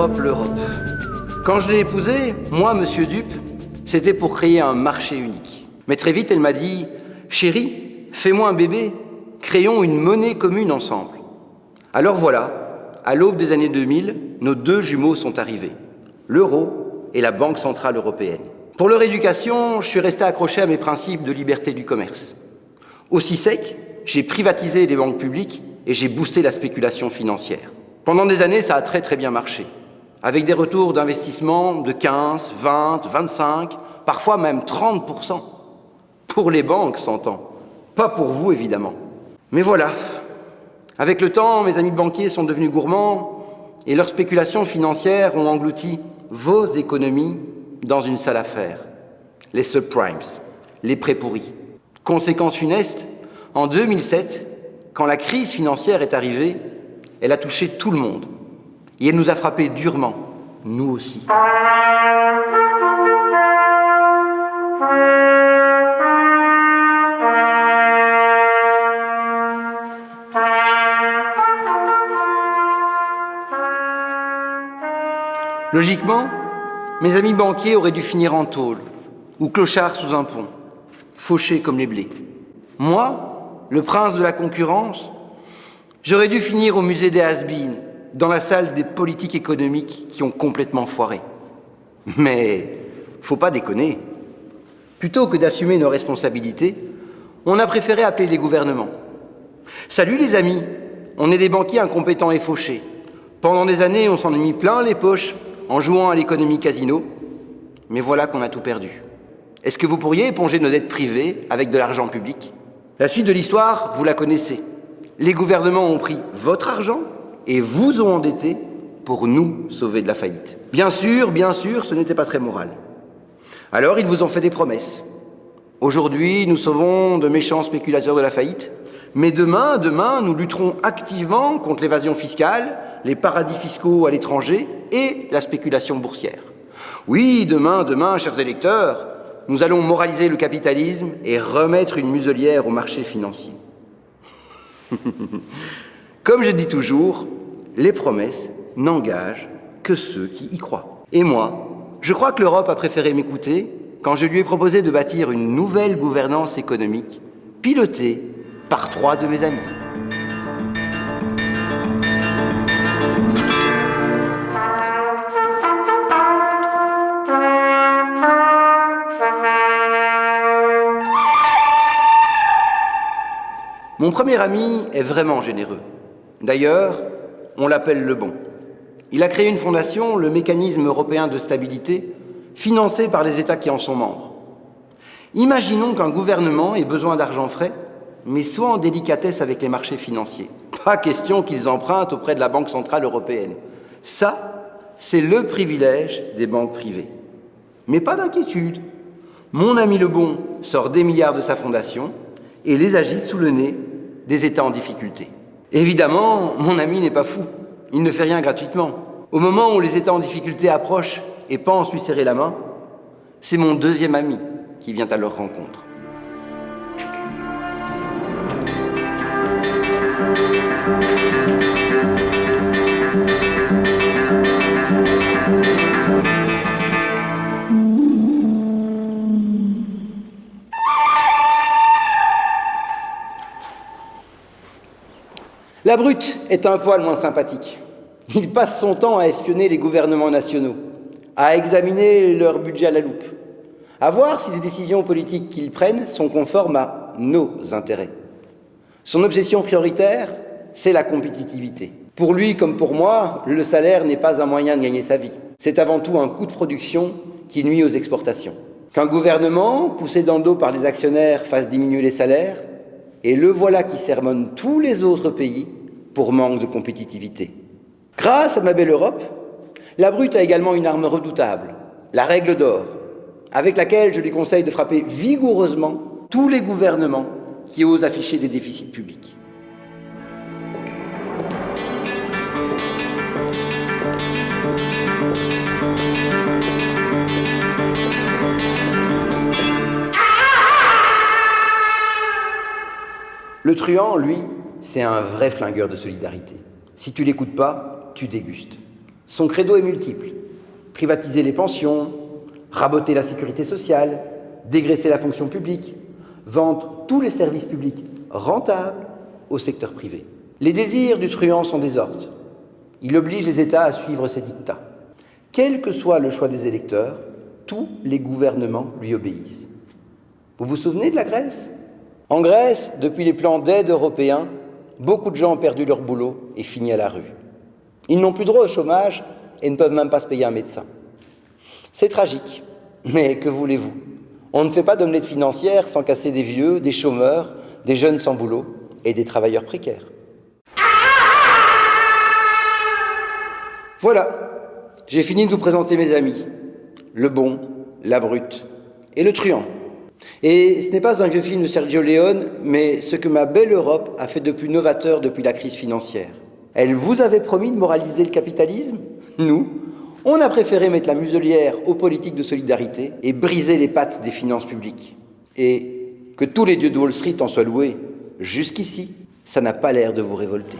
l'Europe, l'Europe. Quand je l'ai épousée, moi, monsieur Dupe, c'était pour créer un marché unique. Mais très vite, elle m'a dit « Chérie, fais-moi un bébé, créons une monnaie commune ensemble. » Alors voilà, à l'aube des années 2000, nos deux jumeaux sont arrivés, l'euro et la Banque Centrale Européenne. Pour leur éducation, je suis resté accroché à mes principes de liberté du commerce. Aussi sec, j'ai privatisé les banques publiques et j'ai boosté la spéculation financière. Pendant des années, ça a très bien marché, avec des retours d'investissement de 15, 20, 25, parfois même 30%. Pour les banques, s'entend. Pas pour vous, évidemment. Mais voilà, avec le temps, mes amis banquiers sont devenus gourmands et leurs spéculations financières ont englouti vos économies dans une seule affaire, les subprimes, les prêts pourris. Conséquence funeste, en 2007, quand la crise financière est arrivée, elle a touché tout le monde. Et elle nous a frappés durement, nous aussi. Logiquement, mes amis banquiers auraient dû finir en tôle, ou clochards sous un pont, fauchés comme les blés. Moi, le prince de la concurrence, j'aurais dû finir au musée des has-beens, dans la salle des politiques économiques qui ont complètement foiré. Mais faut pas déconner. Plutôt que d'assumer nos responsabilités, on a préféré appeler les gouvernements. Salut les amis, on est des banquiers incompétents et fauchés. Pendant des années, on s'en est mis plein les poches en jouant à l'économie casino, mais voilà qu'on a tout perdu. Est-ce que vous pourriez éponger nos dettes privées avec de l'argent public ? La suite de l'histoire, vous la connaissez. Les gouvernements ont pris votre argent et vous ont endetté pour nous sauver de la faillite. Bien sûr, ce n'était pas très moral. Alors, ils vous ont fait des promesses. Aujourd'hui, nous sauvons de méchants spéculateurs de la faillite, mais demain, nous lutterons activement contre l'évasion fiscale, les paradis fiscaux à l'étranger et la spéculation boursière. Oui, demain, chers électeurs, nous allons moraliser le capitalisme et remettre une muselière au marché financier. Comme je dis toujours, les promesses n'engagent que ceux qui y croient. Et moi, je crois que l'Europe a préféré m'écouter quand je lui ai proposé de bâtir une nouvelle gouvernance économique pilotée par 3 de mes amis. Mon premier ami est vraiment généreux. D'ailleurs, on l'appelle le bon. Il a créé une fondation, le Mécanisme européen de stabilité, financée par les États qui en sont membres. Imaginons qu'un gouvernement ait besoin d'argent frais, mais soit en délicatesse avec les marchés financiers. Pas question qu'ils empruntent auprès de la Banque Centrale Européenne. Ça, c'est le privilège des banques privées. Mais pas d'inquiétude. Mon ami le bon sort des milliards de sa fondation et les agite sous le nez des États en difficulté. Évidemment, mon ami n'est pas fou. Il ne fait rien gratuitement. Au moment où les États en difficulté approchent et pensent lui serrer la main, c'est mon deuxième ami qui vient à leur rencontre. La brute est un poil moins sympathique. Il passe son temps à espionner les gouvernements nationaux, à examiner leur budget à la loupe, à voir si les décisions politiques qu'ils prennent sont conformes à nos intérêts. Son obsession prioritaire, c'est la compétitivité. Pour lui comme pour moi, le salaire n'est pas un moyen de gagner sa vie. C'est avant tout un coût de production qui nuit aux exportations. Qu'un gouvernement, poussé dans le dos par les actionnaires, fasse diminuer les salaires, et le voilà qui sermonne tous les autres pays pour manque de compétitivité. Grâce à ma belle Europe, la brute a également une arme redoutable, la règle d'or, avec laquelle je lui conseille de frapper vigoureusement tous les gouvernements qui osent afficher des déficits publics. Le truand, lui, c'est un vrai flingueur de solidarité. Si tu l'écoutes pas, tu dégustes. Son credo est multiple. Privatiser les pensions, raboter la sécurité sociale, dégraisser la fonction publique, vendre tous les services publics rentables au secteur privé. Les désirs du truand sont des ordres. Il oblige les États à suivre ses dictats. Quel que soit le choix des électeurs, tous les gouvernements lui obéissent. Vous vous souvenez de la Grèce ? En Grèce, depuis les plans d'aide européens, beaucoup de gens ont perdu leur boulot et fini à la rue. Ils n'ont plus droit au chômage et ne peuvent même pas se payer un médecin. C'est tragique, mais que voulez-vous ? On ne fait pas d'omelette financière sans casser des vieux, des chômeurs, des jeunes sans boulot et des travailleurs précaires. Voilà, j'ai fini de vous présenter mes amis, le bon, la brute et le truand. Et ce n'est pas un vieux film de Sergio Leone, mais ce que ma belle Europe a fait de plus novateur depuis la crise financière. Elle vous avait promis de moraliser le capitalisme ? Nous, on a préféré mettre la muselière aux politiques de solidarité et briser les pattes des finances publiques. Et que tous les dieux de Wall Street en soient loués, jusqu'ici, ça n'a pas l'air de vous révolter.